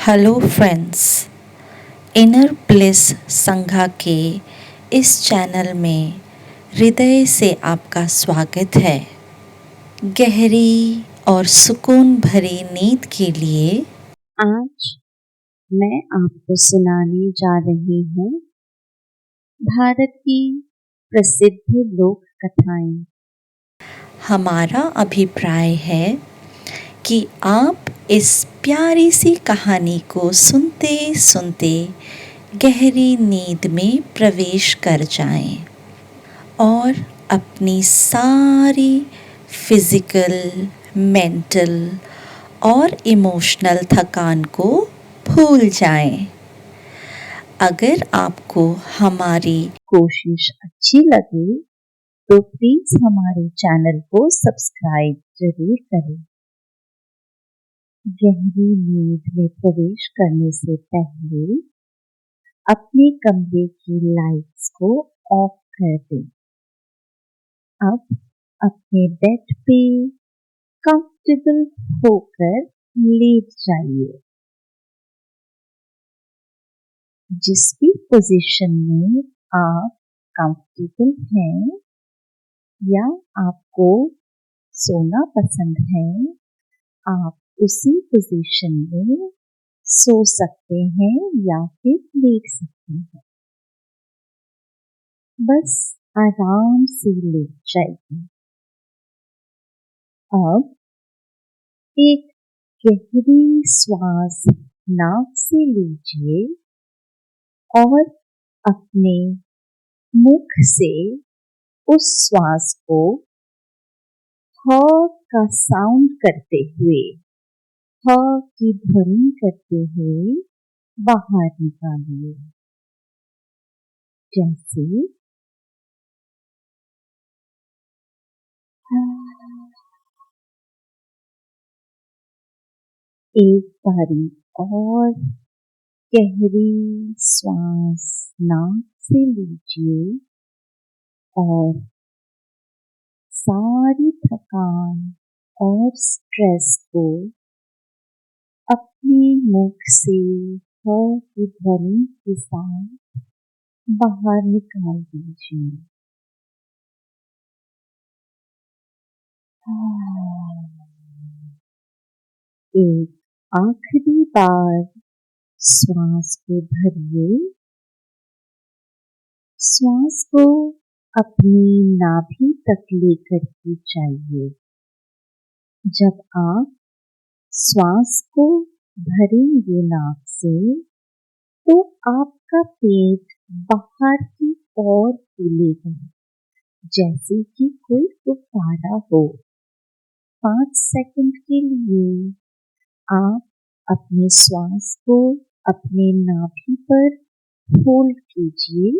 Hello friends, inner bliss संघा के इस चैनल में हृदय से आपका स्वागत है। गहरी और सुकून भरी नींद के लिए आज मैं आपको सुनाने जा रही हूँ भारत की प्रसिद्ध लोक कथाएं। हमारा अभिप्राय है कि आप इस प्यारी सी कहानी को सुनते सुनते गहरी नींद में प्रवेश कर जाएं और अपनी सारी फिज़िकल, मेंटल और इमोशनल थकान को भूल जाएं। अगर आपको हमारी कोशिश अच्छी लगे तो प्लीज़ हमारे चैनल को सब्सक्राइब जरूर करें। गहरी नींद में प्रवेश करने से पहले अपने कमरे की लाइट्स को ऑफ कर दें। अब अपने बेड पे कंफर्टेबल होकर लेट जाइए। जिस भी पोजीशन में आप कंफर्टेबल हैं या आपको सोना पसंद है, आप उसी पोजीशन में सो सकते हैं या फिर लेट सकते हैं। बस आराम से लेट जाइए। अब एक गहरी श्वास नाक से लीजिए और अपने मुख से उस श्वास को ह का साउंड करते हुए, ह की ध्वनि करते हुए बाहर निकालिए। जैसे एक बारी और गहरी श्वास नाक से लीजिए और सारी थकान और स्ट्रेस को अपने मुख से ह की ध्वनि के साथ बाहर निकाल दीजिए। एक आखिरी बार श्वास को भरिए। श्वास को अपनी नाभि तक लेकर के जाइए। जब आप श्वास को भरेंगे नाक से तो आपका पेट बाहर की ओर फूलेगा, जैसे कि कोई गुब्बारा हो। 5 सेकंड के लिए आप अपने श्वास को अपने नाभि पर होल्ड कीजिए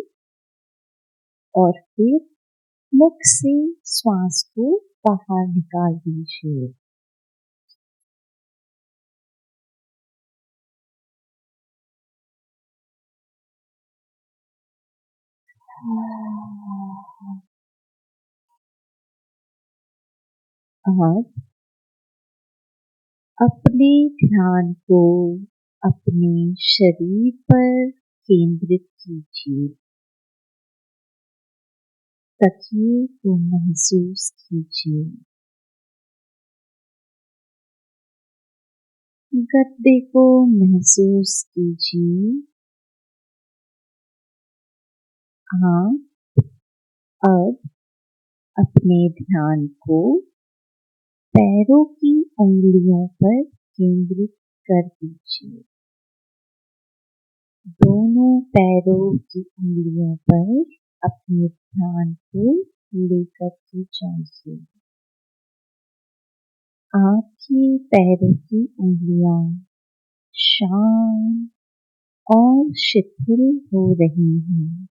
और फिर मुख से श्वास को बाहर निकाल दीजिए। अब अपने ध्यान को अपने शरीर पर केंद्रित कीजिए। तकिए को महसूस कीजिए। गद्दे को महसूस कीजिए। आप अब अपने ध्यान को पैरों की उंगलियों पर केंद्रित कर दीजिए। दोनों पैरों की उंगलियों पर अपने ध्यान को लेकर के जाइए। आपके पैरों की उंगलियां शांत और शिथिल हो रही हैं।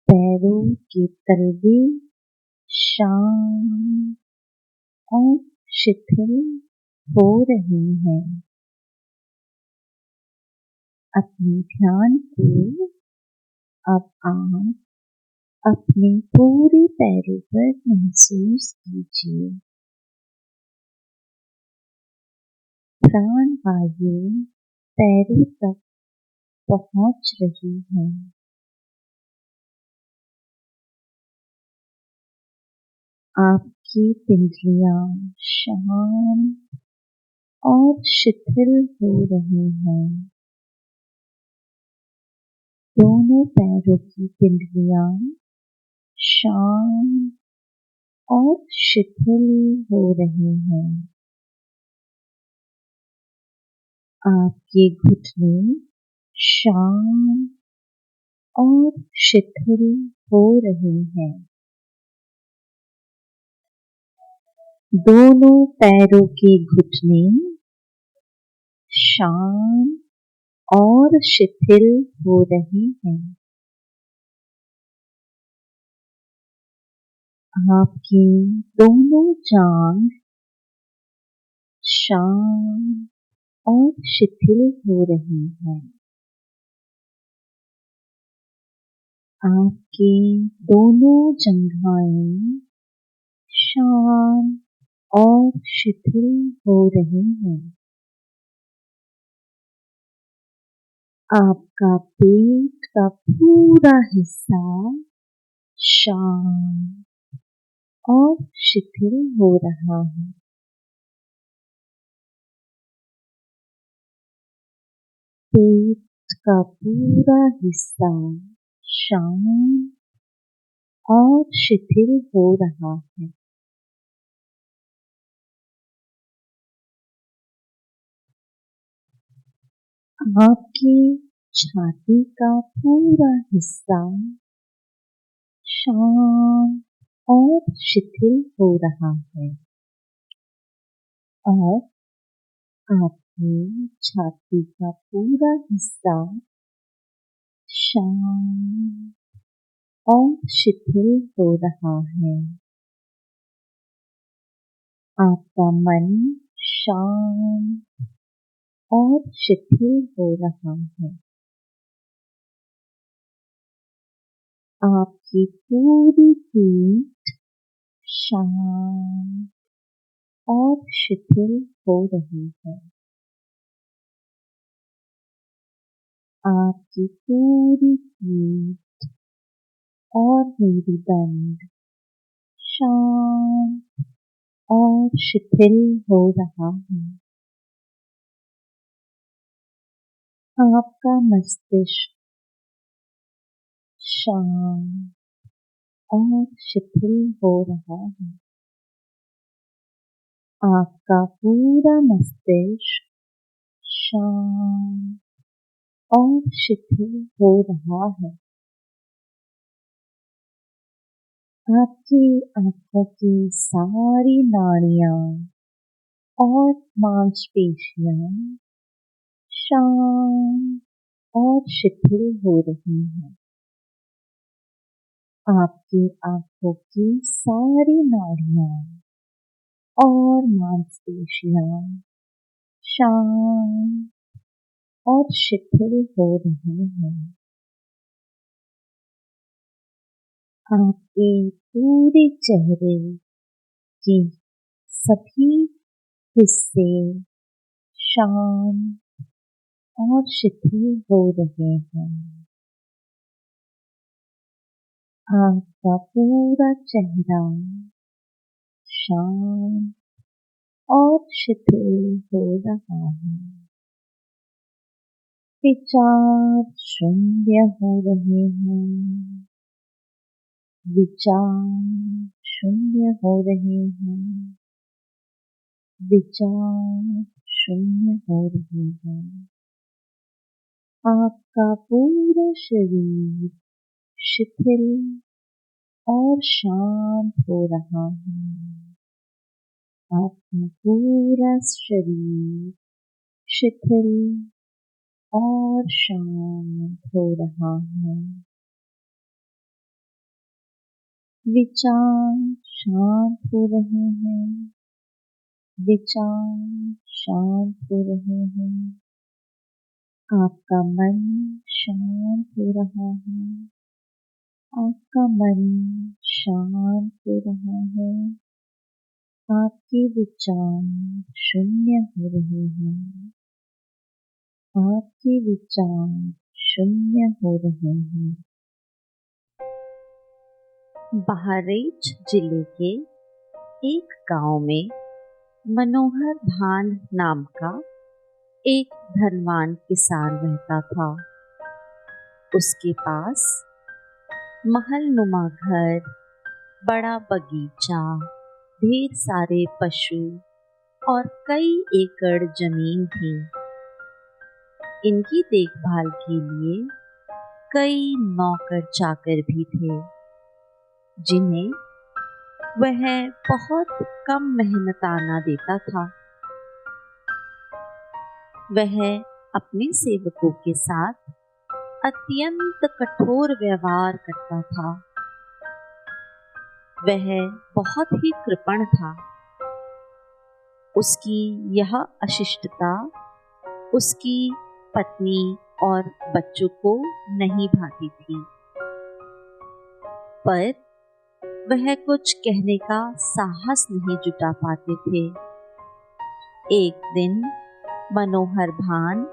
पैरों के तलवे शांत और शिथिल हो रहे हैं। अपने ध्यान को अब आप अपने पूरे पैरों पर महसूस कीजिए। प्राण वायु पैरों तक पहुंच रही है। आपकी पिंडलियां शांत और शिथिल हो रही हैं। दोनों पैरों की पिंडलियां शांत और शिथिल हो रही हैं। आपके घुटने शांत और शिथिल हो रहे हैं। दोनों पैरों के घुटने शांत और शिथिल हो रहे हैं। आपकी दोनों जांघ शांत और शिथिल हो रही हैं। आपके दोनों जंघाएं शांत और शिथिल हो रही हैं। आपका पेट का पूरा हिस्सा शांत और शिथिल हो रहा है। पेट का पूरा हिस्सा शांत और शिथिल हो रहा है। आपकी छाती का पूरा हिस्सा शांत और शिथिल हो रहा है और आपकी छाती का पूरा हिस्सा शांत और शिथिल हो रहा है। आपका मन शांत और शिथिल हो रहा है। आपकी पूरी पीठ शांत और शिथिल हो रही है। आपकी पूरी पीठ और मेरुदंड शांत और शिथिल हो रहा है। आपका मस्तिष्क शांत और शिथिल हो रहा है। आपका पूरा मस्तिष्क शांत और शिथिल हो रहा है। आपकी आंखों की सारी नाड़ियां और मांसपेशियां शांत और शिथिल हो रही हैं। आपकी आंखों की सारी नाड़ियां और मांसपेशियां शांत और शिथिल हो रही हैं। आपके पूरे चेहरे के सभी हिस्से शांत और शिथिल हो रहे हैं। आपका पूरा चेहरा शांत और शिथिल हो रहा है। विचार शून्य हो रहे हैं। विचार शून्य हो रहे हैं। विचार शून्य हो रहे हैं। आपका पूरा शरीर शिथिल और शांत हो रहा है। आपका पूरा शरीर शिथिल और शांत हो रहा है। विचार शांत हो रहे हैं। विचार शांत हो रहे हैं। आपका मन शांत हो रहा है। आपका मन शांत हो रहा है। आपके विचार शून्य हो रहे हैं। आपके विचार शून्य हो रहे हैं। बहराइच जिले के एक गांव में मनोहर भान नाम का एक धनवान किसान रहता था। उसके पास महलनुमा घर, बड़ा बगीचा, ढेर सारे पशु और कई एकड़ जमीन थी। इनकी देखभाल के लिए कई नौकर चाकर भी थे, जिन्हें वह बहुत कम मेहनताना देता था। वह अपने सेवकों के साथ अत्यंत कठोर व्यवहार करता था। वह बहुत ही कृपण था। उसकी यह अशिष्टता उसकी पत्नी और बच्चों को नहीं भाती थी, पर वह कुछ कहने का साहस नहीं जुटा पाते थे। एक दिन मनोहर भान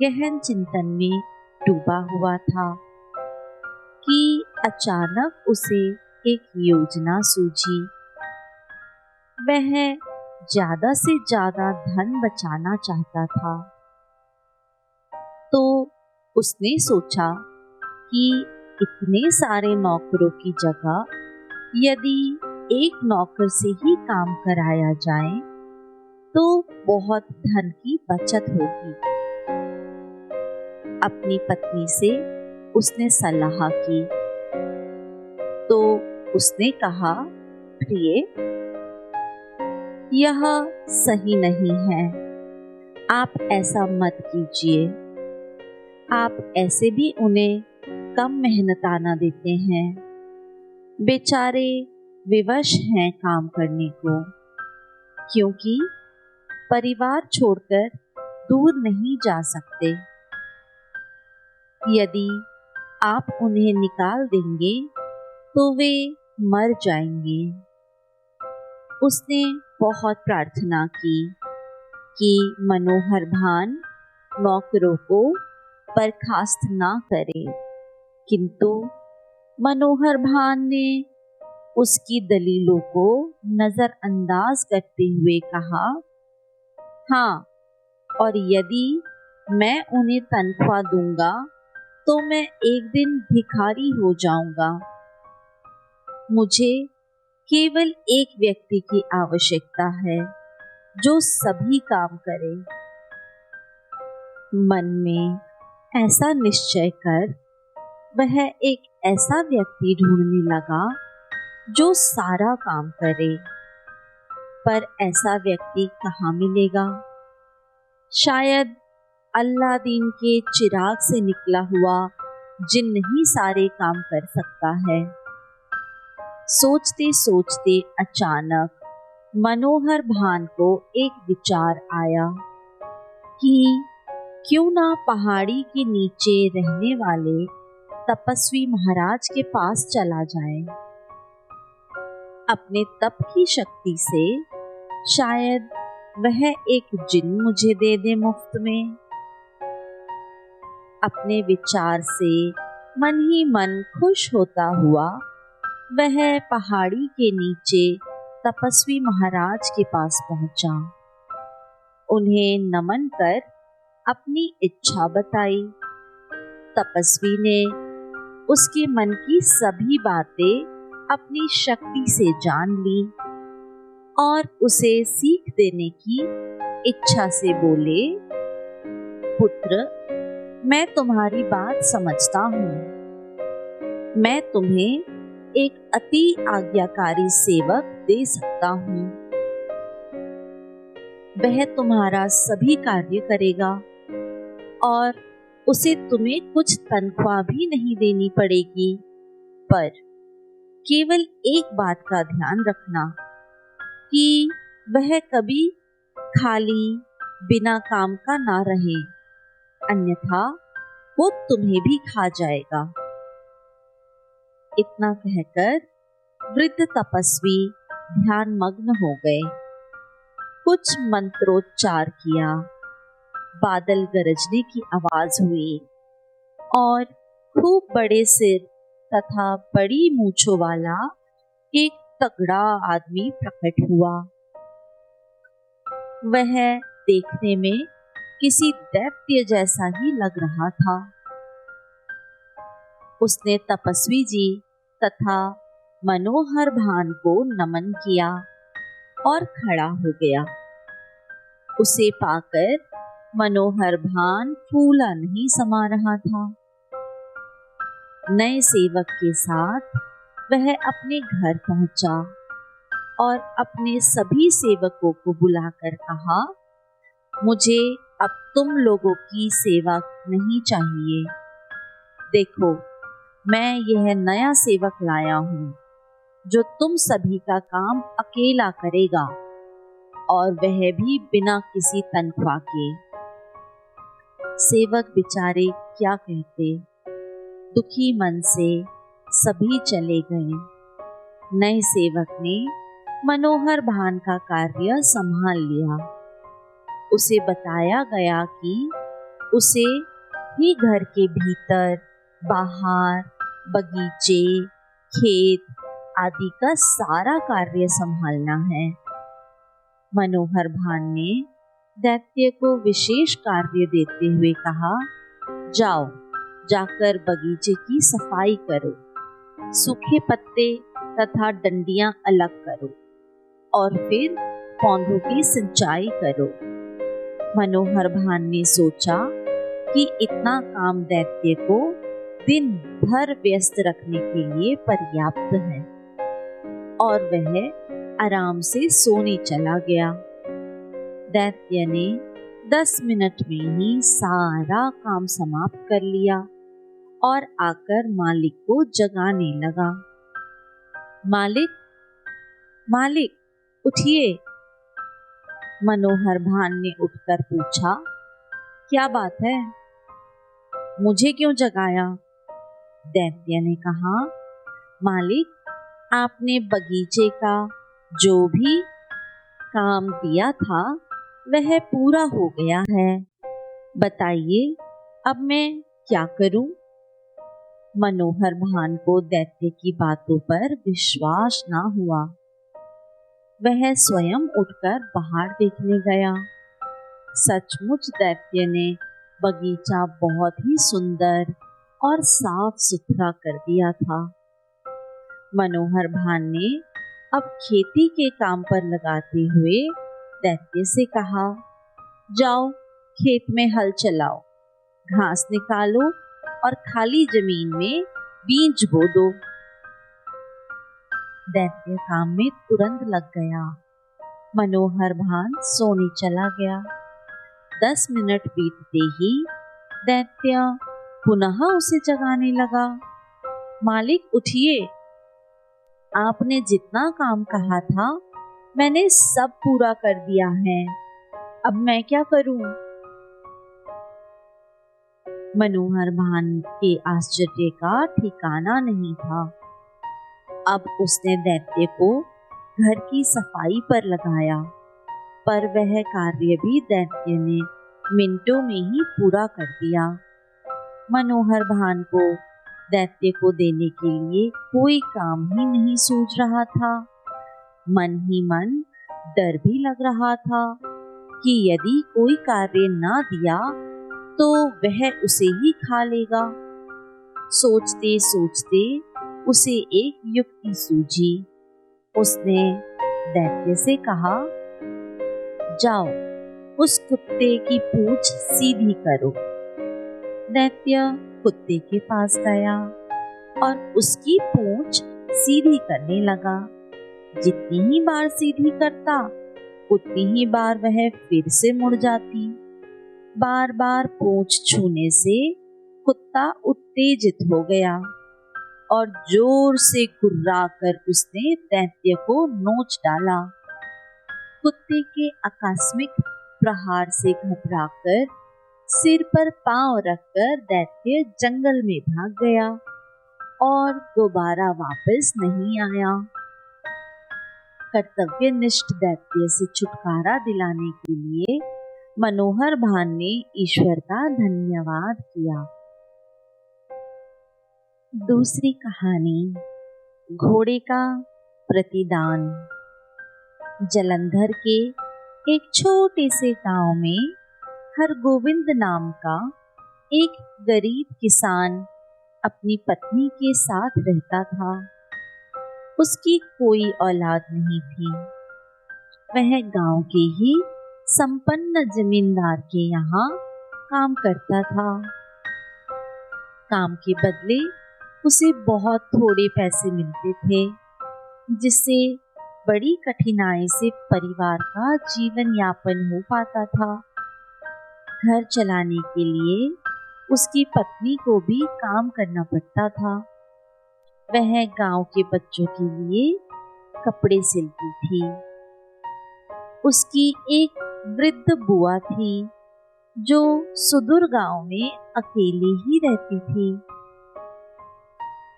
गहन चिंतन में डूबा हुआ था कि अचानक उसे एक योजना सूझी। वह ज्यादा से ज्यादा धन बचाना चाहता था, तो उसने सोचा कि इतने सारे नौकरों की जगह यदि एक नौकर से ही काम कराया जाए तो बहुत धन की बचत होगी। अपनी पत्नी से उसने सलाह की तो उसने कहा, प्रिय, यह सही नहीं है, आप ऐसा मत कीजिए। आप ऐसे भी उन्हें कम मेहनताना देते हैं। बेचारे विवश हैं काम करने को, क्योंकि परिवार छोड़कर दूर नहीं जा सकते। यदि आप उन्हें निकाल देंगे तो वे मर जाएंगे। उसने बहुत प्रार्थना की कि मनोहर भान नौकरों को बर्खास्त ना करे, किंतु मनोहर भान ने उसकी दलीलों को नजरअंदाज करते हुए कहा, हाँ, और यदि मैं उन्हें तनख्वाह दूंगा तो मैं एक दिन भिखारी हो जाऊंगा। मुझे केवल एक व्यक्ति की आवश्यकता है जो सभी काम करे। मन में ऐसा निश्चय कर वह एक ऐसा व्यक्ति ढूंढने लगा जो सारा काम करे, पर ऐसा व्यक्ति कहाँ मिलेगा? शायद अल्लादीन के चिराग से निकला हुआ जिन्न ही सारे काम कर सकता है। सोचते सोचते अचानक मनोहर भान को एक विचार आया कि क्यों ना पहाड़ी के नीचे रहने वाले तपस्वी महाराज के पास चला जाए। अपने तप की शक्ति से शायद वह एक जिन मुझे दे दे मुफ्त में। अपने विचार से मन ही मन खुश होता हुआ वह पहाड़ी के नीचे तपस्वी महाराज के पास पहुंचा। उन्हें नमन कर अपनी इच्छा बताई। तपस्वी ने उसके मन की सभी बातें अपनी शक्ति से जान ली और उसे सीख देने की इच्छा से बोले, पुत्र, मैं तुम्हारी बात समझता हूँ। मैं तुम्हें एक अति आज्ञाकारी सेवक दे सकता हूँ। वह तुम्हारा सभी कार्य करेगा और उसे तुम्हें कुछ तनख्वाह भी नहीं देनी पड़ेगी, पर केवल एक बात का ध्यान रखना कि वह कभी खाली बिना काम का ना रहे, अन्यथा वो तुम्हें भी खा जाएगा। इतना कहकर वृद्ध तपस्वी ध्यान मग्न हो गए। कुछ मंत्रोच्चार किया, बादल गरजने की आवाज हुई और खूब बड़े सिर तथा बड़ी मूंछों वाला एक तगड़ा आदमी प्रकट हुआ। वह देखने में किसी दैत्य जैसा ही लग रहा था। उसने तपस्वी जी तथा मनोहर भान को नमन किया और खड़ा हो गया। उसे पाकर मनोहर भान फूला नहीं समा रहा था। नए सेवक के साथ वह अपने घर पहुंचा और अपने सभी सेवकों को बुलाकर कहा, मुझे अब तुम लोगों की सेवा नहीं चाहिए। देखो, मैं यह नया सेवक लाया हूँ जो तुम सभी का काम अकेला करेगा और वह भी बिना किसी तनख्वाह के। सेवक बेचारे क्या कहते, दुखी मन से सभी चले गए। नए सेवक ने मनोहर भान का कार्य संभाल लिया। उसे बताया गया कि उसे ही घर के भीतर, बाहर, बगीचे, खेत आदि का सारा कार्य संभालना है। मनोहर भान ने दैत्य को विशेष कार्य देते हुए कहा, जाओ, जाकर बगीचे की सफाई करो, सूखे पत्ते तथा डंडियां अलग करो और फिर पौधों की सिंचाई करो। मनोहर भान ने सोचा कि इतना काम दैत्य को दिन भर व्यस्त रखने के लिए पर्याप्त है और वह आराम से सोने चला गया। दैत्य ने 10 मिनट में ही सारा काम समाप्त कर लिया और आकर मालिक को जगाने लगा। मालिक, मालिक, उठिए। मनोहर भान ने उठकर पूछा, क्या बात है, मुझे क्यों जगाया? दैत्य ने कहा, मालिक, आपने बगीचे का जो भी काम दिया था वह पूरा हो गया है। बताइए, अब मैं क्या करूं? मनोहर भान को दैत्य की बातों पर विश्वास ना हुआ। वह स्वयं उठकर बाहर देखने गया। सचमुच दैत्य ने बगीचा बहुत ही सुंदर और साफ सुथरा कर दिया था। मनोहर भान ने अब खेती के काम पर लगाते हुए दैत्य से कहा, जाओ, खेत में हल चलाओ, घास निकालो और खाली जमीन में बीज बो दो। दैत्य काम में तुरंत लग गया। मनोहर भान सोने चला गया। 10 मिनट बीतते ही दैत्य पुनः उसे जगाने लगा। मालिक, उठिए, आपने जितना काम कहा था मैंने सब पूरा कर दिया है। अब मैं क्या करूं? मनोहर भान के आश्चर्य का ठिकाना नहीं था। अब उसने दैत्य को घर की सफाई पर लगाया, पर वह कार्य भी दैत्य ने मिनटों में ही पूरा कर दिया। मनोहर भान को दैत्य को देने के लिए कोई काम ही नहीं सूझ रहा था। मन ही मन डर भी लग रहा था कि यदि कोई कार्य ना दिया तो वह उसे ही खा लेगा। सोचते सोचते उसे एक युक्ति सूझी। उसने दैत्य से कहा, जाओ, उस कुत्ते की पूंछ सीधी करो। दैत्य कुत्ते के पास गया और उसकी पूंछ सीधी करने लगा। जितनी ही बार सीधी करता, उतनी ही बार वह फिर से मुड़ जाती। बार बार पूंछ छूने से कुत्ता उत्तेजित हो गया और जोर से गुर्राकर उसने दैत्य को नोच डाला। कुत्ते के आकस्मिक प्रहार से घबराकर सिर पर पांव रखकर दैत्य जंगल में भाग गया और दोबारा वापस नहीं आया। कर्तव्यनिष्ठ दैत्य से छुटकारा दिलाने के लिए मनोहर भान ने ईश्वर का धन्यवाद किया। दूसरी कहानी, घोड़े का प्रतिदान। जलंधर के एक छोटे से गांव में हरगोविंद नाम का एक गरीब किसान अपनी पत्नी के साथ रहता था। उसकी कोई औलाद नहीं थी। वह गांव के ही संपन्न जमींदार के यहाँ काम करता था। काम के बदले उसे बहुत थोड़े पैसे मिलते थे, जिससे बड़ी कठिनाई से परिवार का जीवन यापन हो पाता था। घर चलाने के लिए उसकी पत्नी को भी काम करना पड़ता था। वह गांव के बच्चों के लिए कपड़े सिलती थी। उसकी एक वृद्ध बुआ थी जो सुदूर गांव में अकेली ही रहती थी।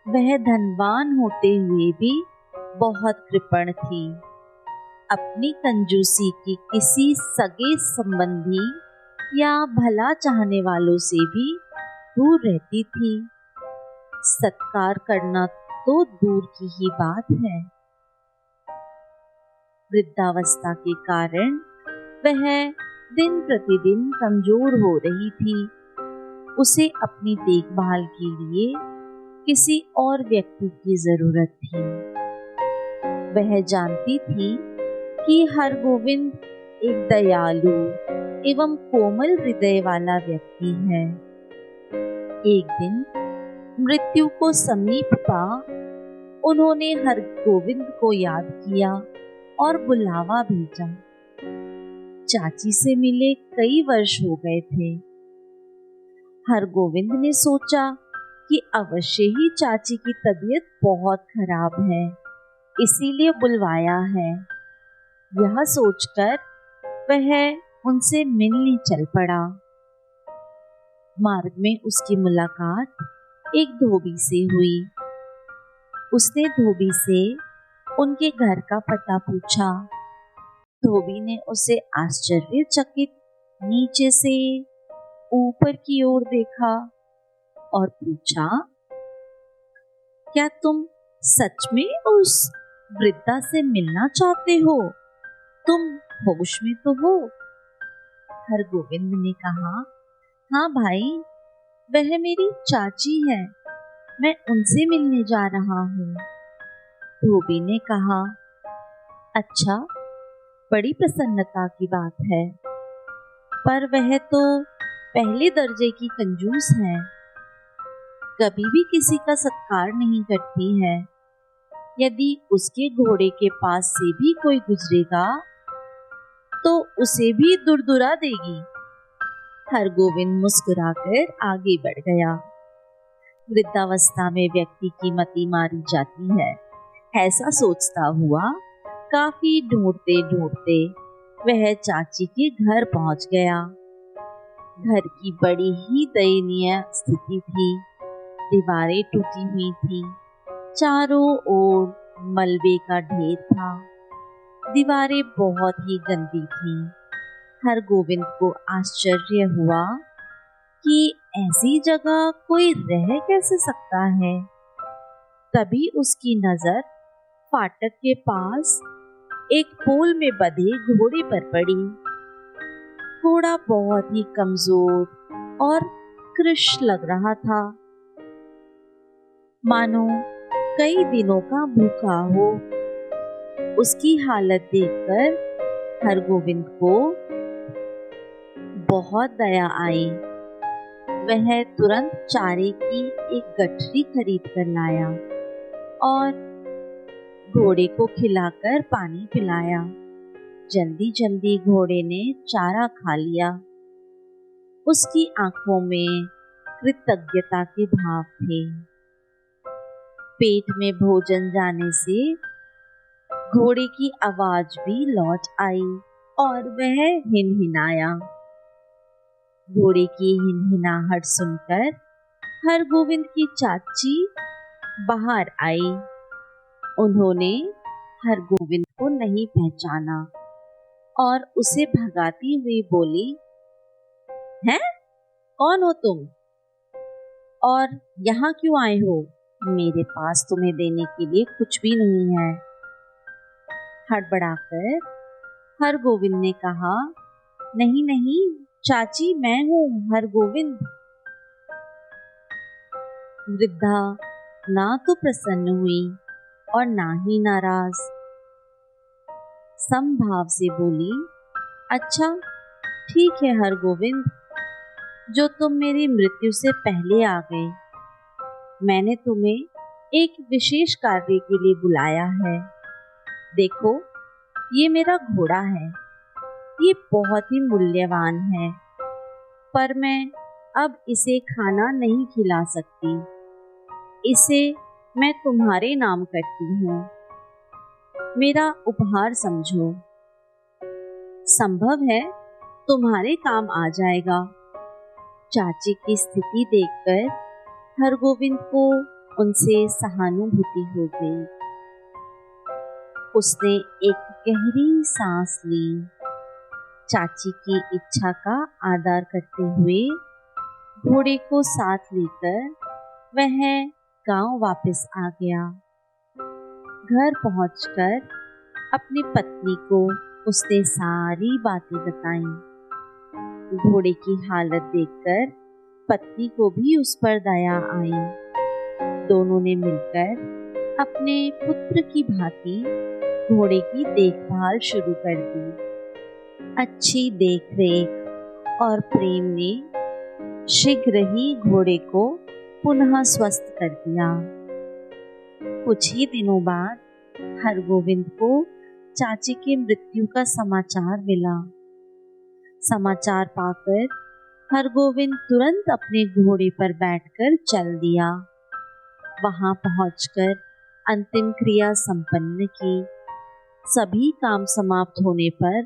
वह धनवान होते हुए भी बहुत कृपण थी। अपनी कंजूसी की किसी सगे संबंधी या भला चाहने वालों से भी दूर रहती थी। सत्कार करना तो दूर की ही बात है। वृद्धावस्था के कारण वह दिन प्रतिदिन कमजोर हो रही थी। उसे अपनी देखभाल के लिए किसी और व्यक्ति की जरूरत थी। वह जानती थी कि हरगोविंद एक दयालु एवं कोमल हृदय वाला व्यक्ति है। एक दिन मृत्यु को समीप पा उन्होंने हरगोविंद को याद किया और बुलावा भेजा। चाची से मिले कई वर्ष हो गए थे। हरगोविंद ने सोचा कि अवश्य ही चाची की तबीयत बहुत खराब है, इसीलिए बुलवाया है। यह सोचकर वह उनसे मिलने चल पड़ा। मार्ग में उसकी मुलाकात एक धोबी से हुई। उसने धोबी से उनके घर का पता पूछा। धोबी ने उसे आश्चर्यचकित नीचे से ऊपर की ओर देखा और पूछा, क्या तुम सच में उस वृद्धा से मिलना चाहते हो? तुम होश में तो हो? हरगोविंद ने कहा, हाँ भाई, वह मेरी चाची है, मैं उनसे मिलने जा रहा हूँ। धोबी ने कहा, अच्छा, बड़ी प्रसन्नता की बात है, पर वह तो पहले दर्जे की कंजूस है, कभी भी किसी का सत्कार नहीं करती है। यदि उसके घोड़े के पास से भी कोई गुजरेगा तो उसे भी दुरदुरा देगी। हरगोविंद मुस्कुराकर आगे बढ़ गया। वृद्धावस्था में व्यक्ति की मति मारी जाती है, ऐसा सोचता हुआ काफी ढूंढते ढूंढते वह चाची के घर पहुंच गया। घर की बड़ी ही दयनीय स्थिति थी। दीवारें टूटी हुई थी, चारों ओर मलबे का ढेर था। दीवारें बहुत ही गंदी थीं। हरगोविंद को आश्चर्य हुआ कि ऐसी जगह कोई रह कैसे सकता है। तभी उसकी नजर फाटक के पास एक पोल में बंधे घोड़े पर पड़ी। घोड़ा बहुत ही कमजोर और कृश लग रहा था, मानो कई दिनों का भूखा हो। उसकी हालत देखकर हरगोविंद को बहुत दया आई। वह तुरंत चारे की एक गठरी खरीद कर लाया और घोड़े को खिलाकर पानी पिलाया। जल्दी जल्दी घोड़े ने चारा खा लिया। उसकी आंखों में कृतज्ञता के भाव थे। पेट में भोजन जाने से घोड़े की आवाज भी लौट आई और वह हिनहिनाया। घोड़े की हिनहिनाहट सुनकर हरगोविंद की चाची बाहर आई। उन्होंने हरगोविंद को नहीं पहचाना और उसे भगाती हुई बोली, हैं? कौन हो तुम और यहाँ क्यों आए हो? मेरे पास तुम्हें देने के लिए कुछ भी नहीं है। हड़बड़ाकर हरगोविंद ने कहा, नहीं नहीं चाची, मैं हूँ हरगोविंद। वृद्धा ना तो प्रसन्न हुई और ना ही नाराज, समभाव से बोली, अच्छा ठीक है हरगोविंद, जो तुम मेरी मृत्यु से पहले आ गए। मैंने तुम्हें एक विशेष कार्य के लिए बुलाया है। देखो, ये मेरा घोड़ा है। ये बहुत ही मूल्यवान है, पर मैं अब इसे खाना नहीं खिला सकती। इसे मैं तुम्हारे नाम करती हूँ। मेरा उपहार समझो। संभव है तुम्हारे काम आ जाएगा। चाची की स्थिति देखकर हरगोविंद को उनसे सहानुभूति हो गई। उसने एक गहरी सांस ली। चाची की इच्छा का आदर करते हुए घोड़े को साथ लेकर वह गांव वापस आ गया। घर पहुंचकर अपनी पत्नी को उसने सारी बातें बताईं। घोड़े की हालत देखकर पत्नी को भी उस पर दया आई। दोनों ने मिलकर अपने पुत्र की भांति घोड़े की देखभाल शुरू कर दी। अच्छी देखरेख और प्रेम ने शीघ्र ही घोड़े को पुनः स्वस्थ कर दिया। कुछ ही दिनों बाद हरगोविंद को चाची की मृत्यु का समाचार मिला। समाचार पाकर हरगोविंद तुरंत अपने घोड़े पर बैठकर चल दिया। वहां पहुंचकर अंतिम क्रिया संपन्न की। सभी काम समाप्त होने पर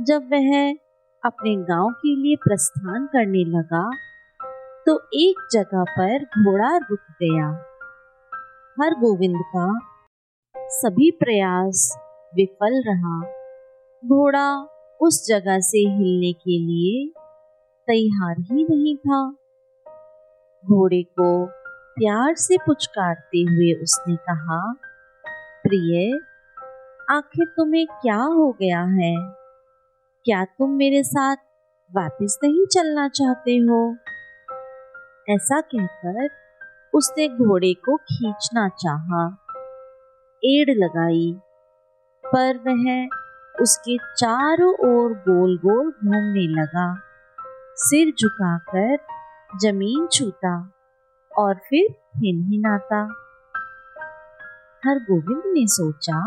जब वह अपने गांव के लिए प्रस्थान करने लगा तो एक जगह पर घोड़ा रुक गया। हरगोविंद का सभी प्रयास विफल रहा। घोड़ा उस जगह से हिलने के लिए तैयार ही नहीं था। घोड़े को प्यार से पुचकारते हुए उसने कहा, प्रिय, आखिर तुम्हें क्या हो गया है? क्या तुम मेरे साथ वापस नहीं चलना चाहते हो? ऐसा कहकर उसने घोड़े को खींचना चाहा। एड़ लगाई, पर वह उसके चारों ओर गोल गोल घूमने लगा। सिर झुकाकर जमीन छूता और फिर हिनहिनाता। हरगोविंद ने सोचा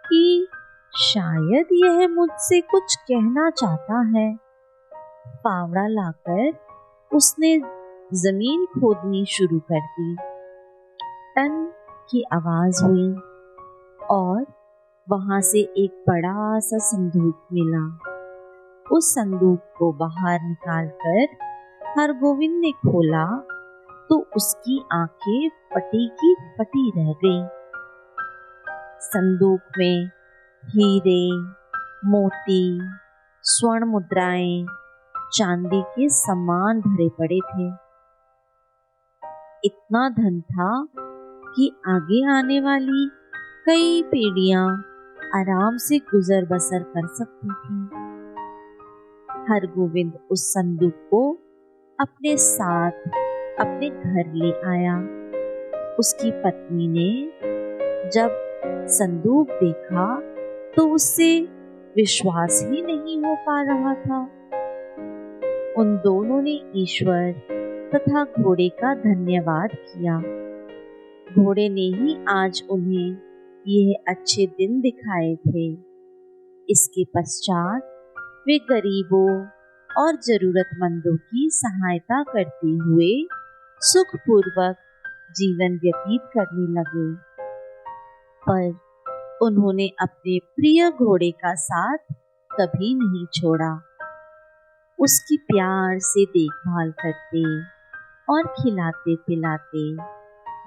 कि शायद यह मुझसे कुछ कहना चाहता है। फावड़ा लाकर उसने जमीन खोदनी शुरू कर दी। टन की आवाज हुई और वहां से एक बड़ा सा संदूक मिला। उस संदूक को बाहर निकालकर हरगोविंद ने खोला तो उसकी आंखें फटी की फटी रह गईं। संदूक में हीरे, मोती, स्वर्ण मुद्राएं, चांदी के सामान भरे पड़े थे। इतना धन था कि आगे आने वाली कई पीढ़ियां आराम से गुजर बसर कर सकती थी। हरगोविंद उस संदूक को अपने साथ अपने घर ले आया। उसकी पत्नी ने जब संदूक देखा तो उससे विश्वास ही नहीं हो पा रहा था। उन दोनों ने ईश्वर तथा घोड़े का धन्यवाद किया। घोड़े ने ही आज उन्हें यह अच्छे दिन दिखाए थे। इसके पश्चात वे गरीबों और जरूरतमंदों की सहायता करते हुए सुखपूर्वक जीवन व्यतीत करने लगे। पर उन्होंने अपने प्रिय घोड़े का साथ कभी नहीं छोड़ा। उसकी प्यार से देखभाल करते और खिलाते पिलाते,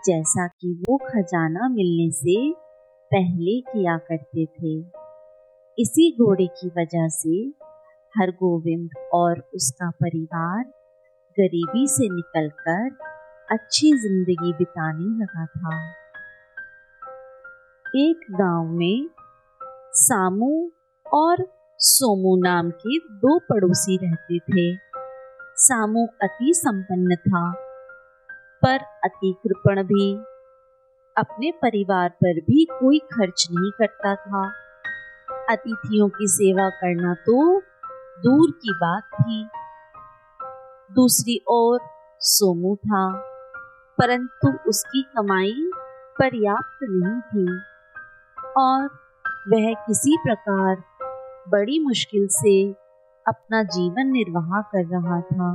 जैसा कि वो खजाना मिलने से पहले किया करते थे। इसी घोड़े की वजह से हरगोविंद और उसका परिवार गरीबी से निकलकर अच्छी जिंदगी बिताने लगा था। एक गांव में सामू और सोमू नाम के दो पड़ोसी रहते थे। सामू अति संपन्न था, पर अति कृपण भी। अपने परिवार पर भी कोई खर्च नहीं करता था। अतिथियों की सेवा करना तो दूर की बात थी। दूसरी ओर सोमू था, परंतु उसकी कमाई पर्याप्त नहीं थी और वह किसी प्रकार बड़ी मुश्किल से अपना जीवन निर्वाह कर रहा था।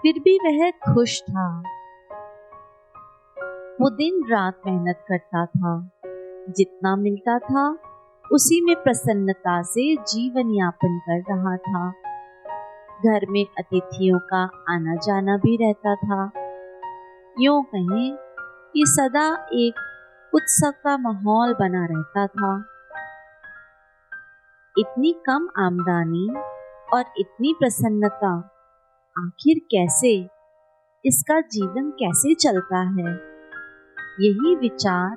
फिर भी वह खुश था। वो दिन रात मेहनत करता था। जितना मिलता था उसी में प्रसन्नता से जीवन यापन कर रहा था। घर में अतिथियों का आना जाना भी रहता था। यूं कहें कि सदा एक उत्सव का माहौल बना रहता था। इतनी कम आमदनी और इतनी प्रसन्नता, आखिर कैसे? इसका जीवन कैसे चलता है? यही विचार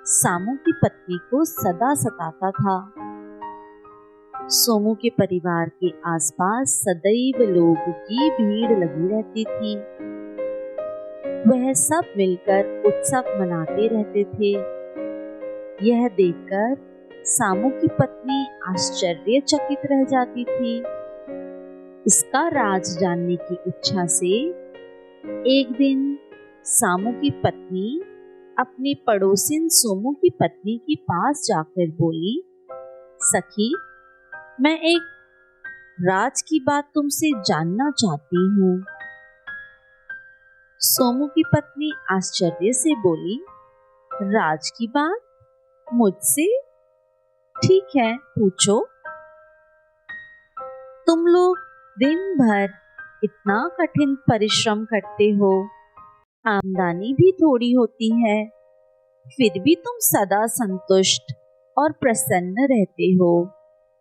सामू की पत्नी को सदा सताता था। सोमू के परिवार के आसपास सदैव लोगों की भीड़ लगी रहती थी। वह सब मिलकर उत्सव मनाते रहते थे। यह देखकर सामू की पत्नी आश्चर्यचकित रह जाती थी। इसका राज जानने की इच्छा से एक दिन सामू की पत्नी अपनी पड़ोसिन सोमू की पत्नी के पास जाकर बोली, सखी, मैं एक राज की बात तुमसे जानना चाहती हूँ। सोमू की पत्नी आश्चर्य से बोली, राज की बात? मुझसे? ठीक है, पूछो। तुम लोग दिन भर इतना कठिन परिश्रम करते हो, आमदनी भी थोड़ी होती है, फिर भी तुम सदा संतुष्ट और प्रसन्न रहते हो,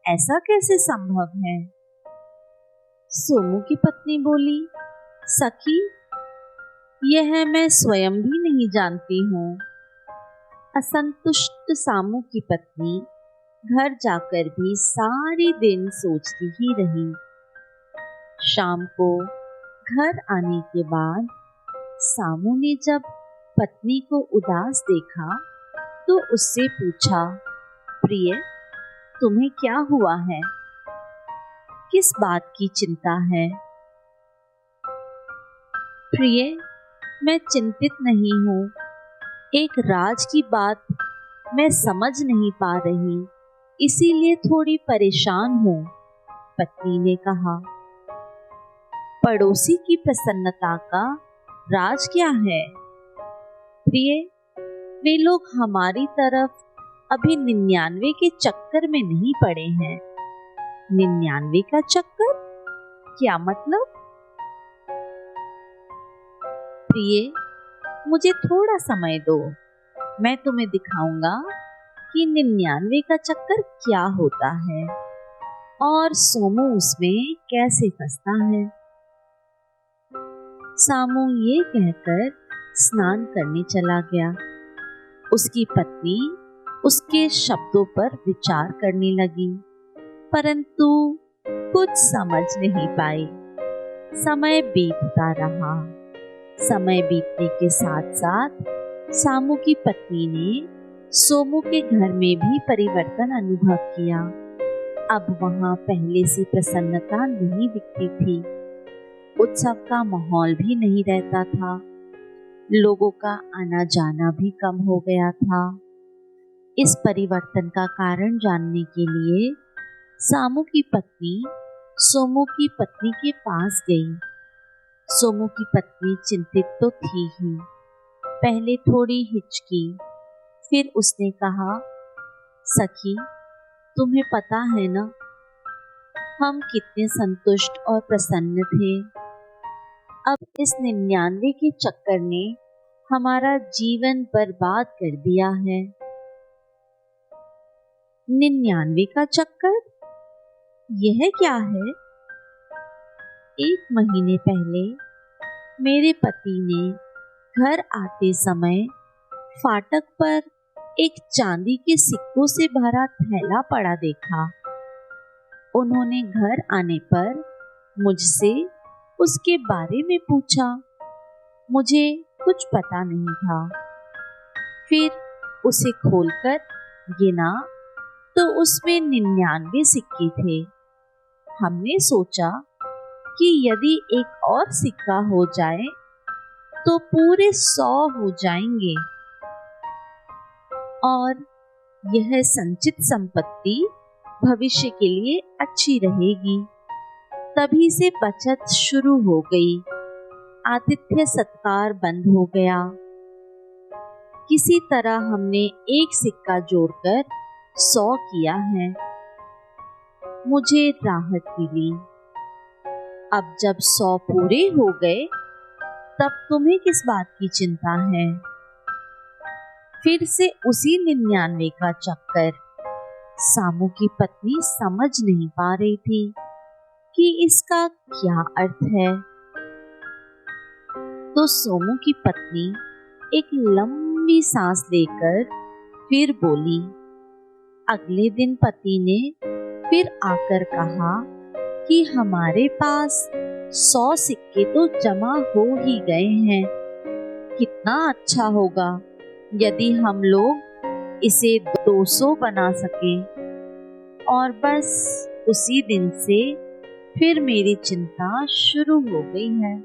ऐसा कैसे संभव है? सोमू की पत्नी बोली, सखी, यह मैं स्वयं भी नहीं जानती हूँ। असंतुष्ट सामू की पत्नी घर जाकर भी सारे दिन सोचती ही रही। शाम को घर आने के बाद सामू ने जब पत्नी को उदास देखा तो उससे पूछा, प्रिय, तुम्हें क्या हुआ है? किस बात की चिंता है? प्रिय, मैं चिंतित नहीं हूँ। एक राज की बात मैं समझ नहीं पा रही, इसीलिए थोड़ी परेशान हूँ, पत्नी ने कहा। पड़ोसी की प्रसन्नता का राज क्या है? प्रिय, वे लोग हमारी तरफ अभी 99 के चक्कर में नहीं पड़े हैं। 99 का चक्कर? क्या मतलब? प्रिय, मुझे थोड़ा समय दो, मैं तुम्हें दिखाऊंगा कि 99 का चक्कर क्या होता है और सोमू उसमें कैसे फंसता है। सामू ये कहकर स्नान करने चला गया। उसकी पत्नी उसके शब्दों पर विचार करने लगी, परंतु कुछ समझ नहीं पाई। समय बीतता रहा। समय बीतने के साथ साथ सामू की पत्नी ने सोमू के घर में भी परिवर्तन अनुभव किया। अब वहां पहले सी प्रसन्नता नहीं दिखती थी। उत्सव का माहौल भी नहीं रहता था। लोगों का आना जाना भी कम हो गया था। इस परिवर्तन का कारण जानने के लिए सामू की पत्नी सोमू की पत्नी के पास गई। सोमू की पत्नी चिंतित तो थी ही, पहले थोड़ी हिचकी, फिर उसने कहा, सखी, तुम्हें पता है ना, हम कितने संतुष्ट और प्रसन्न थे। अब इस 99 के चक्कर ने हमारा जीवन बर्बाद कर दिया है। 99 का चक्कर, यह क्या है? 1 महीने पहले मेरे पति ने घर आते समय फाटक पर एक चांदी के सिक्कों से भरा थैला पड़ा देखा। उन्होंने घर आने पर मुझसे उसके बारे में पूछा। मुझे कुछ पता नहीं था। फिर उसे खोलकर गिना तो उसमें 99 सिक्के थे। हमने सोचा कि यदि एक और सिक्का हो जाए तो पूरे 100 हो जाएंगे और यह संचित संपत्ति भविष्य के लिए अच्छी रहेगी। तभी से बचत शुरू हो गई। आतिथ्य सत्कार बंद हो गया। किसी तरह हमने एक सिक्का जोड़कर 100 किया है। मुझे राहत मिली। अब जब 100 पूरे हो गए तब तुम्हें किस बात की चिंता है? फिर से उसी 99 का चक्कर। सामू की पत्नी समझ नहीं पा रही थी कि इसका क्या अर्थ है। तो सोमू की पत्नी एक लंबी सांस लेकर फिर बोली। अगले दिन पति ने फिर आकर कहा कि हमारे पास 100 सिक्के तो जमा हो ही गए हैं। कितना अच्छा होगा यदि हम लोग इसे 200 बना सकें। और बस उसी दिन से फिर मेरी चिंता शुरू हो गई है।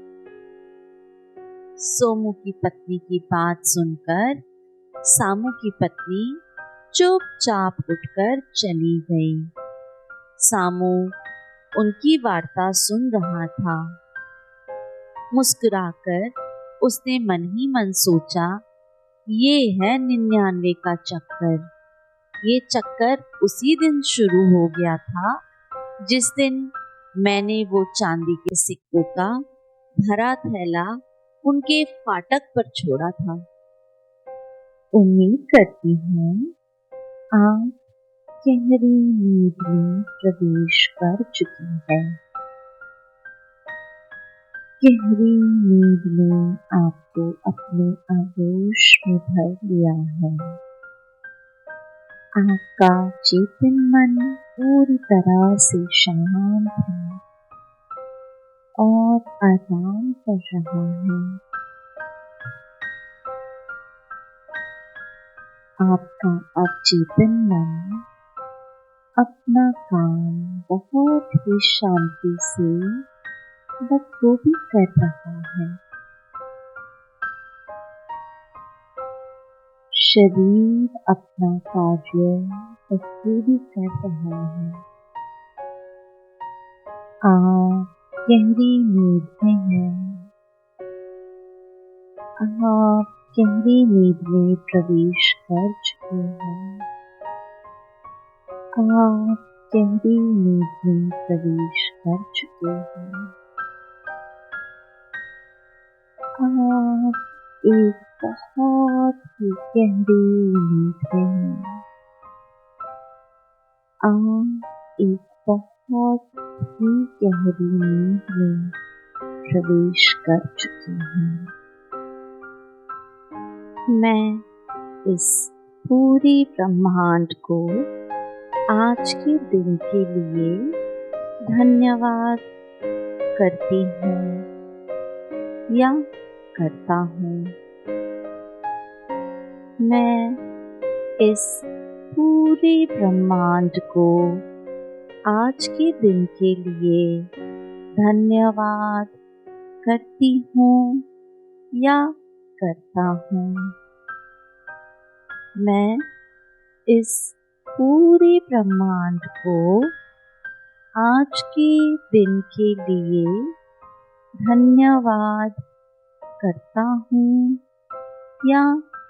सोमू की पत्नी की बात सुनकर सामू की पत्नी चुपचाप उठकर चली गई। सामू उनकी वार्ता सुन रहा था। मुस्कुराकर उसने मन ही मन सोचा, ये है 99 का चक्कर। ये चक्कर उसी दिन शुरू हो गया था जिस दिन मैंने वो चांदी के सिक्कों का भरा थैला उनके फाटक पर छोड़ा था। उम्मीद करती हूँ आप गहरी नींद में प्रवेश कर चुकी है। गहरी नींद ने आपको अपने आगोश में भर लिया है। आपका चेतन मन पूरी तरह से शांत है और आराम कर रहा है। आपका अचेतन मन अपना काम बहुत ही शांति से बखूबी कर रहा है। शरीर अपना कार्य बखूबी कर रहा है। आप गहरी नींद में हैं। आप गहरी नींद में प्रवेश कर चुके हैं। आप गहरी नींद में प्रवेश कर चुके हैं। आप एक बहुत ही गहरी नींद में हैं। आप एक बहुत ही गहरी नींद में प्रवेश कर चुके हैं। मैं इस पूरे ब्रह्मांड को आज के दिन के लिए धन्यवाद करती हूँ या करता हूँ। मैं इस पूरे ब्रह्मांड को आज के दिन के लिए धन्यवाद करती हूँ या करता हूँ। मैं इस पूरे ब्रह्मांड को आज के दिन के लिए धन्यवाद करता हूँ या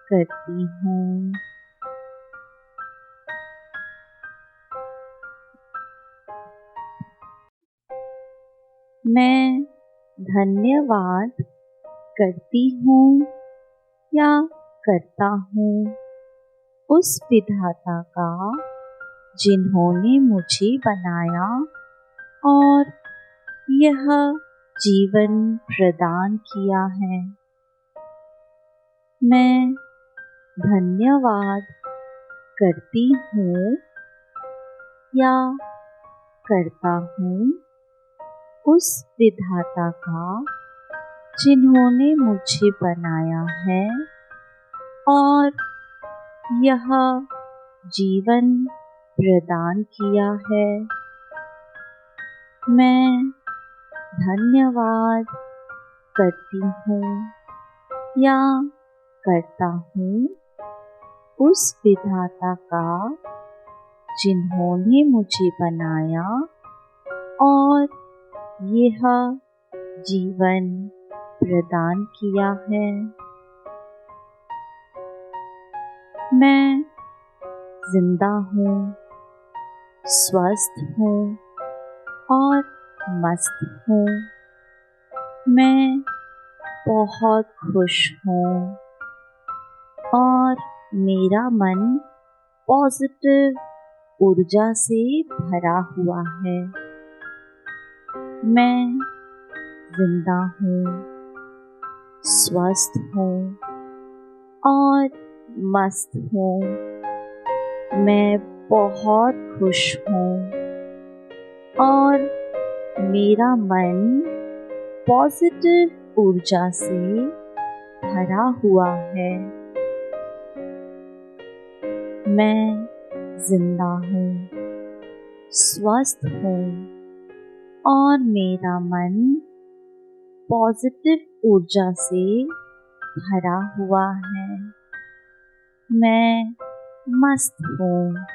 करती हूँ। मैं धन्यवाद करती हूँ या करता हूँ उस विधाता का जिन्होंने मुझे बनाया और यह जीवन प्रदान किया है। मैं धन्यवाद करती हूँ या करता हूँ उस विधाता का जिन्होंने मुझे बनाया है और यह जीवन प्रदान किया है। मैं धन्यवाद करती हूँ या करता हूँ उस विधाता का जिन्होंने मुझे बनाया और यह जीवन प्रदान किया है। मैं जिंदा हूँ, स्वस्थ हूँ और मस्त हूँ। मैं बहुत खुश हूँ और मेरा मन पॉजिटिव ऊर्जा से भरा हुआ है। मैं जिंदा हूँ, स्वस्थ हूँ और मस्त हूँ। मैं बहुत खुश हूँ और मेरा मन पॉजिटिव ऊर्जा से भरा हुआ है। मैं जिंदा हूँ, स्वस्थ हूँ और मेरा मन पॉजिटिव ऊर्जा से भरा हुआ है। मैं मस्त हूँ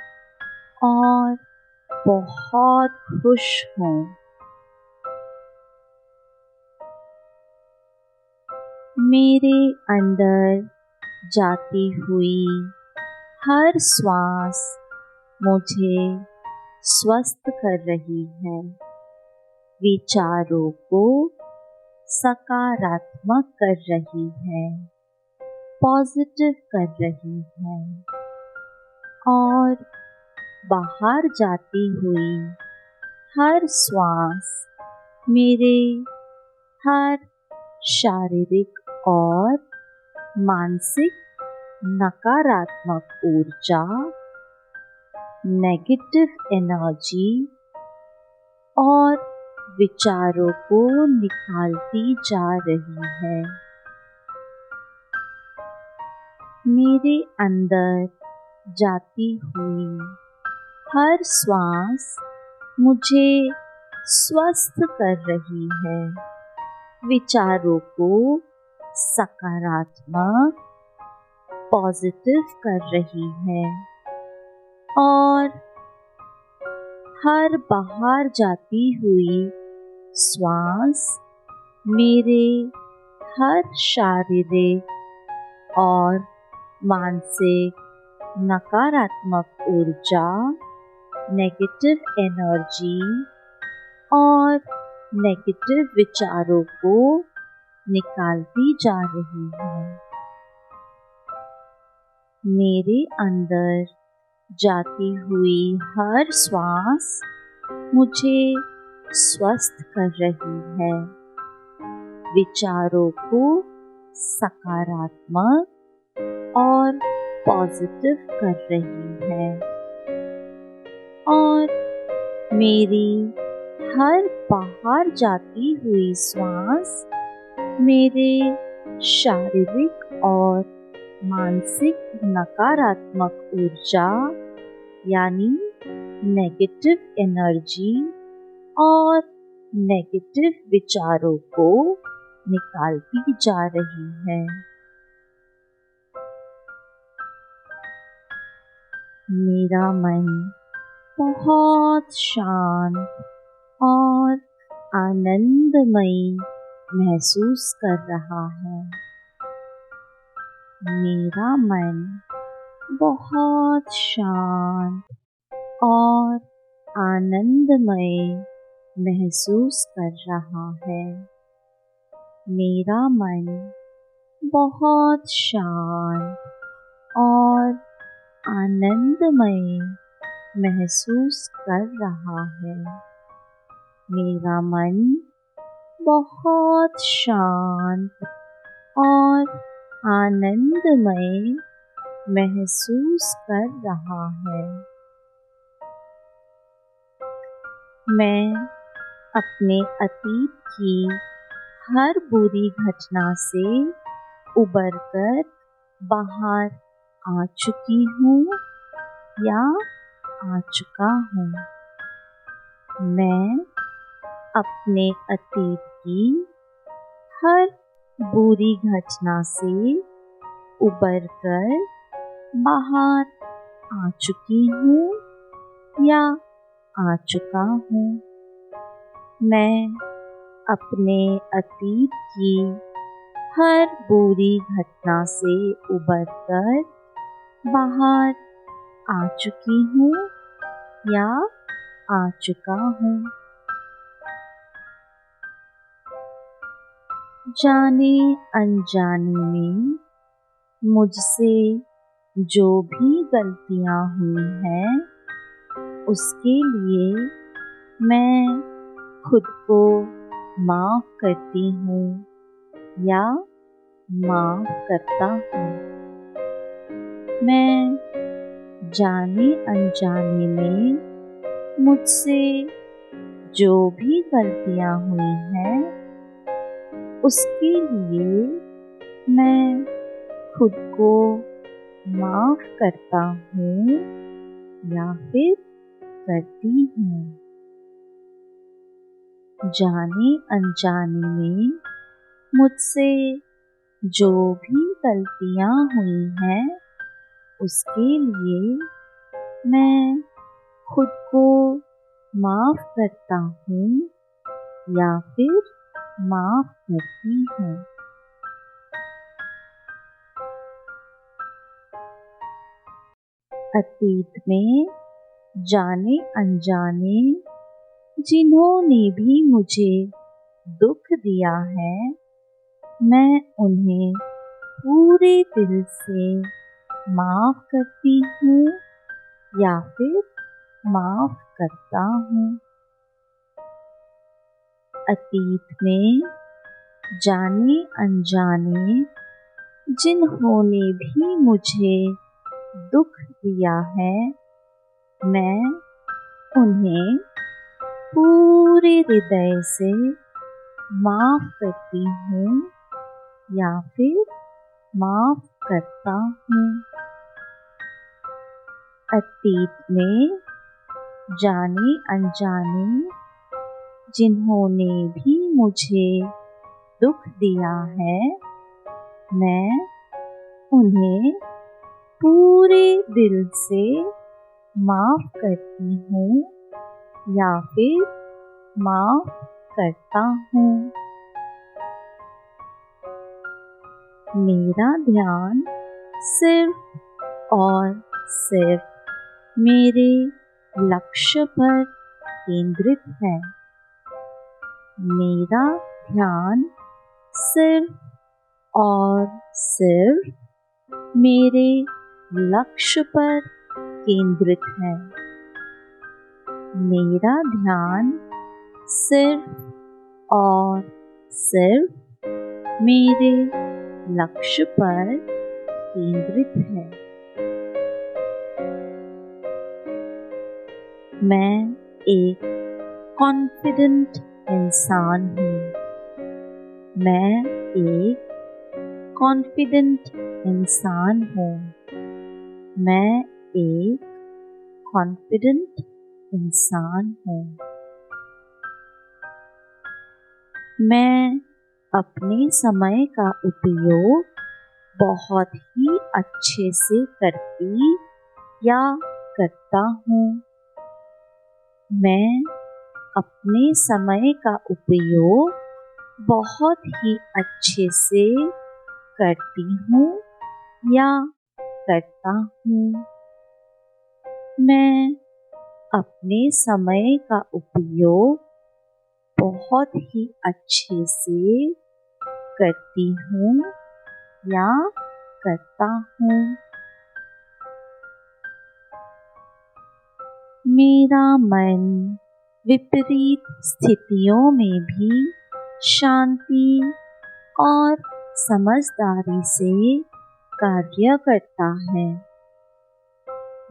और बहुत खुश हूँ। मेरे अंदर जाती हुई हर श्वास मुझे स्वस्थ कर रही है, विचारों को सकारात्मक कर रही है, पॉजिटिव कर रही है और बाहर जाती हुई हर श्वास मेरे हर शारीरिक और मानसिक नकारात्मक ऊर्जा, नेगेटिव एनर्जी और विचारों को निकालती जा रही है। मेरे अंदर जाती हुई हर श्वास मुझे स्वस्थ कर रही है, विचारों को सकारात्मक पॉजिटिव कर रही है और हर बाहर जाती हुई श्वास मेरे हर शारीरिक और मानसिक नकारात्मक ऊर्जा, नेगेटिव एनर्जी और नेगेटिव विचारों को निकालती जा रही है। मेरे अंदर जाती हुई हर श्वास मुझे स्वस्थ कर रही है, विचारों को सकारात्मक और पॉजिटिव कर रही है और मेरी हर बाहर जाती हुई श्वास मेरे शारीरिक और मानसिक नकारात्मक ऊर्जा यानी नेगेटिव एनर्जी और नेगेटिव विचारों को निकालती जा रही है। मेरा मन बहुत शांत और आनंदमयी महसूस कर रहा है। मेरा मन बहुत शांत और आनंदमय महसूस कर रहा है। मेरा मन बहुत शांत और आनंदमय महसूस कर रहा है। मेरा मन बहुत शांत और आनंदमय महसूस कर रहा है। मैं अपने अतीत की हर बुरी घटना से उबरकर बाहर आ चुकी हूँ या आ चुका हूँ। मैं अपने अतीत की हर बुरी घटना से उबरकर बाहर आ चुकी हूँ या आ चुका हूँ। मैं अपने अतीत की हर बुरी घटना से उबरकर बाहर आ चुकी हूँ या आ चुका हूँ। जाने अनजाने में मुझसे जो भी गलतियाँ हुई हैं, उसके लिए मैं खुद को माफ़ करती हूँ या माफ़ करता हूँ। मैं जाने अनजाने में मुझसे जो भी गलतियाँ हुई हैं, उसके लिए मैं खुद को माफ़ करता हूँ या फिर करती हूँ। जाने अनजाने में मुझसे जो भी गलतियाँ हुई हैं, उसके लिए मैं खुद को माफ़ करता हूँ या फिर माफ़ करती हूँ। अतीत में जाने अनजाने जिन्होंने भी मुझे दुख दिया है, मैं उन्हें पूरे दिल से माफ़ करती हूँ या फिर माफ़ करता हूँ। अतीत में जाने अनजाने जिन्होंने भी मुझे दुख दिया है, मैं उन्हें पूरे हृदय से माफ़ करती हूँ या फिर माफ़ करता हूँ। अतीत में जाने अनजाने जिन्होंने भी मुझे दुख दिया है, मैं उन्हें पूरे दिल से माफ़ करती हूँ या फिर माफ़ करता हूँ। मेरा ध्यान सिर्फ और सिर्फ मेरे लक्ष्य पर केंद्रित है। मेरा ध्यान सिर्फ और सिर्फ मेरे लक्ष्य पर केंद्रित है। मेरा ध्यान सिर्फ और सिर्फ मेरे लक्ष्य पर केंद्रित है। मैं एक कॉन्फिडेंट इंसान हूँ। मैं एक कॉन्फिडेंट इंसान हूँ। मैं एक कॉन्फिडेंट इंसान हूँ। मैं अपने समय का उपयोग बहुत ही अच्छे से करती या करता हूँ। मैं अपने समय का उपयोग बहुत ही अच्छे से करती हूँ या करता हूँ। मैं अपने समय का उपयोग बहुत ही अच्छे से करती हूँ या करता हूँ। मेरा मन विपरीत स्थितियों में भी शांति और समझदारी से कार्य करता है।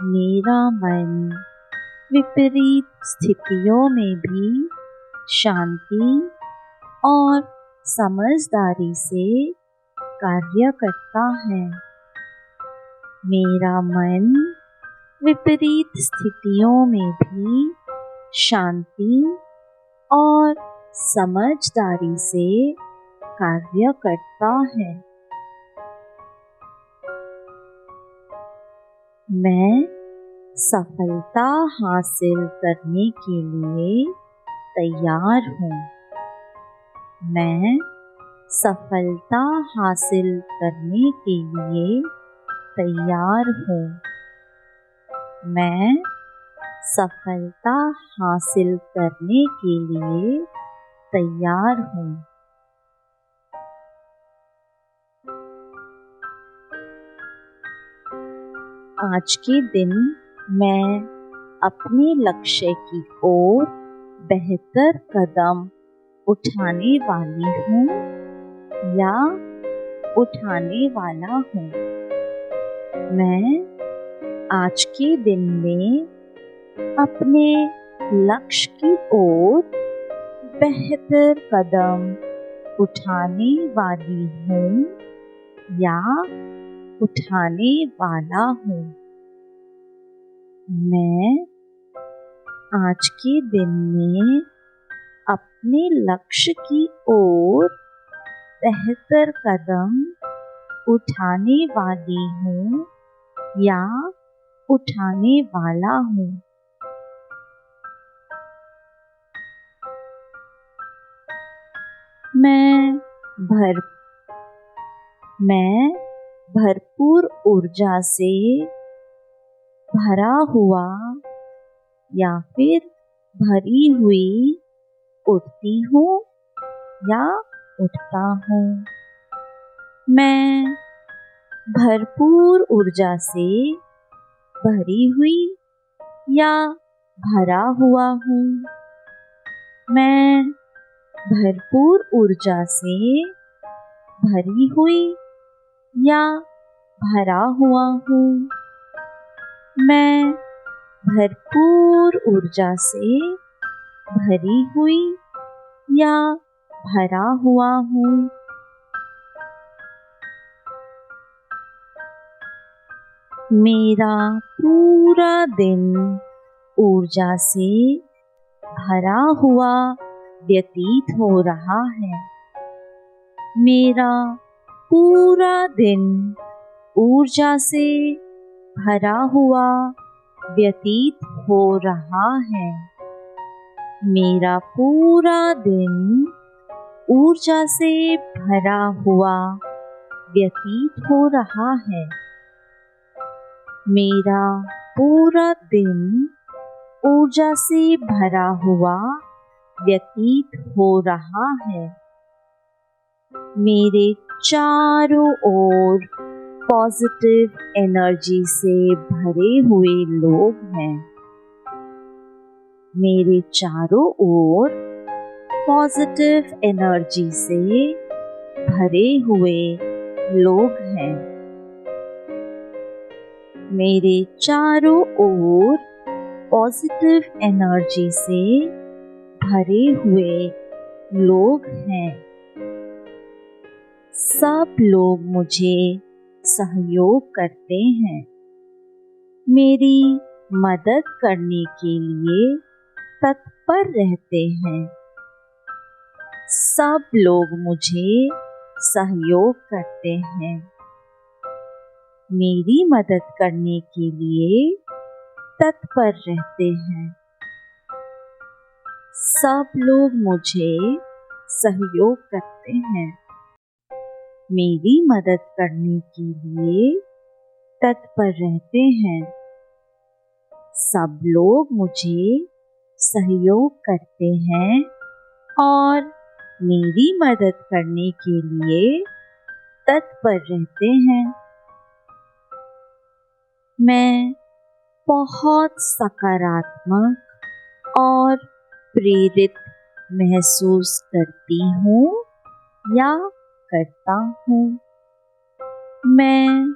मेरा मन विपरीत स्थितियों में भी शांति और समझदारी से कार्य करता है। मेरा मन विपरीत स्थितियों में भी शांति और समझदारी से कार्य करता है। मैं सफलता हासिल करने के लिए तैयार हूँ। मैं सफलता हासिल करने के लिए तैयार हूँ। मैं सफलता हासिल करने के लिए तैयार हूँ। आज के दिन मैं अपने लक्ष्य की ओर बेहतर कदम उठाने वाली हूँ या उठाने वाला हूँ। मैं आज के दिन में अपने लक्ष्य की ओर बेहतर कदम उठाने वाली हूँ या उठाने वाला हूँ। मैं आज के दिन में अपने लक्ष्य की ओर बेहतर कदम उठाने वाली हूँ या उठाने वाला हूँ। मैं भरपूर ऊर्जा से भरा हुआ या फिर भरी हुई उठती हूँ या उठता हूँ। मैं भरपूर ऊर्जा से भरी हुई या भरा हुआ हूँ। मैं भरपूर ऊर्जा से भरी हुई या भरा हुआ हूँ। मैं भरपूर ऊर्जा से भरी हुई या भरा हुआ हूँ। मेरा पूरा दिन ऊर्जा से भरा हुआ व्यतीत हो रहा है। मेरा पूरा दिन ऊर्जा से भरा हुआ व्यतीत हो रहा है। मेरा पूरा दिन ऊर्जा से भरा हुआ व्यतीत हो रहा है। मेरा पूरा दिन ऊर्जा से भरा हुआ व्यतीत हो रहा है। मेरे चारों ओर पॉजिटिव एनर्जी से भरे हुए लोग हैं। मेरे चारों ओर पॉजिटिव एनर्जी से भरे हुए लोग हैं। मेरे चारों ओर पॉजिटिव एनर्जी से भरे हुए लोग हैं। सब लोग मुझे सहयोग करते हैं। मेरी मदद करने के लिए तत्पर रहते हैं। सब लोग मुझे सहयोग करते हैं। मेरी मदद करने के लिए तत्पर रहते हैं। सब लोग मुझे सहयोग करते हैं। मेरी मदद करने के लिए तत्पर रहते हैं। सब लोग मुझे सहयोग करते हैं और मेरी मदद करने के लिए तत्पर रहते हैं। मैं बहुत सकारात्मक और प्रेरित महसूस करती हूँ या करता हूँ। मैं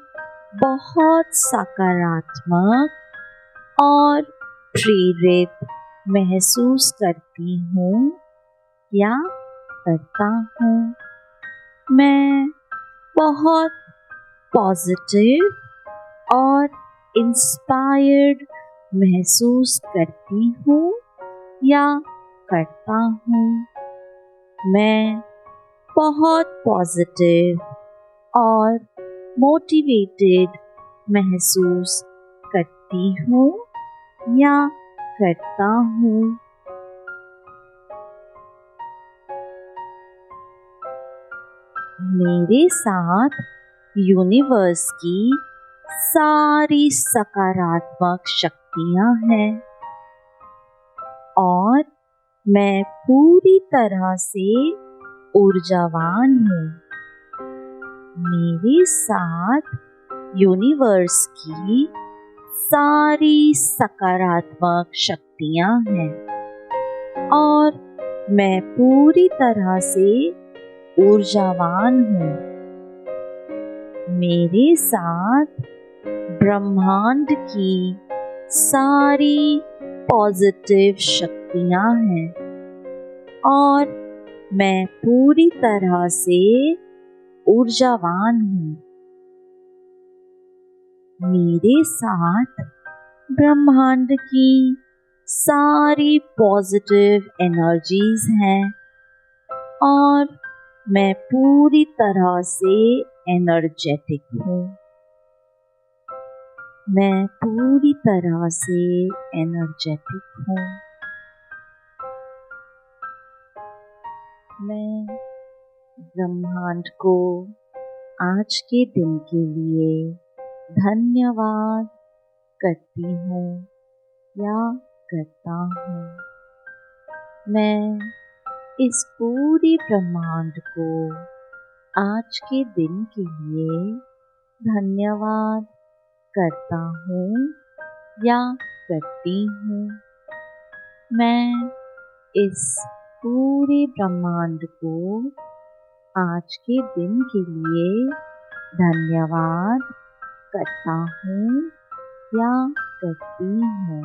बहुत सकारात्मक और प्रेरित महसूस करती हूँ या करता हूँ। मैं बहुत पॉजिटिव और इंस्पायर्ड महसूस करती हूँ या करता हूँ। मैं बहुत पॉजिटिव और मोटिवेटेड महसूस करती हूँ या करता हूँ। मेरे साथ यूनिवर्स की सारी सकारात्मक शक्तियाँ हैं और मैं पूरी तरह से ऊर्जावान हूँ। मेरे साथ यूनिवर्स की सारी सकारात्मक शक्तियाँ हैं और मैं पूरी तरह से ऊर्जावान हूँ। मेरे साथ ब्रह्मांड की सारी पॉजिटिव शक्तियाँ हैं और मैं पूरी तरह से ऊर्जावान हूँ। मेरे साथ ब्रह्मांड की सारी पॉजिटिव एनर्जीज हैं और मैं पूरी तरह से एनर्जेटिक हूँ। मैं पूरी तरह से एनर्जेटिक हूँ। मैं ब्रह्मांड को आज के दिन के लिए धन्यवाद करती हूँ या करता हूँ। मैं इस पूरे ब्रह्मांड को आज के दिन के लिए धन्यवाद करता हूँ या करती हूँ। मैं इस पूरे ब्रह्मांड को आज के दिन के लिए धन्यवाद करता हूँ या करती हूँ।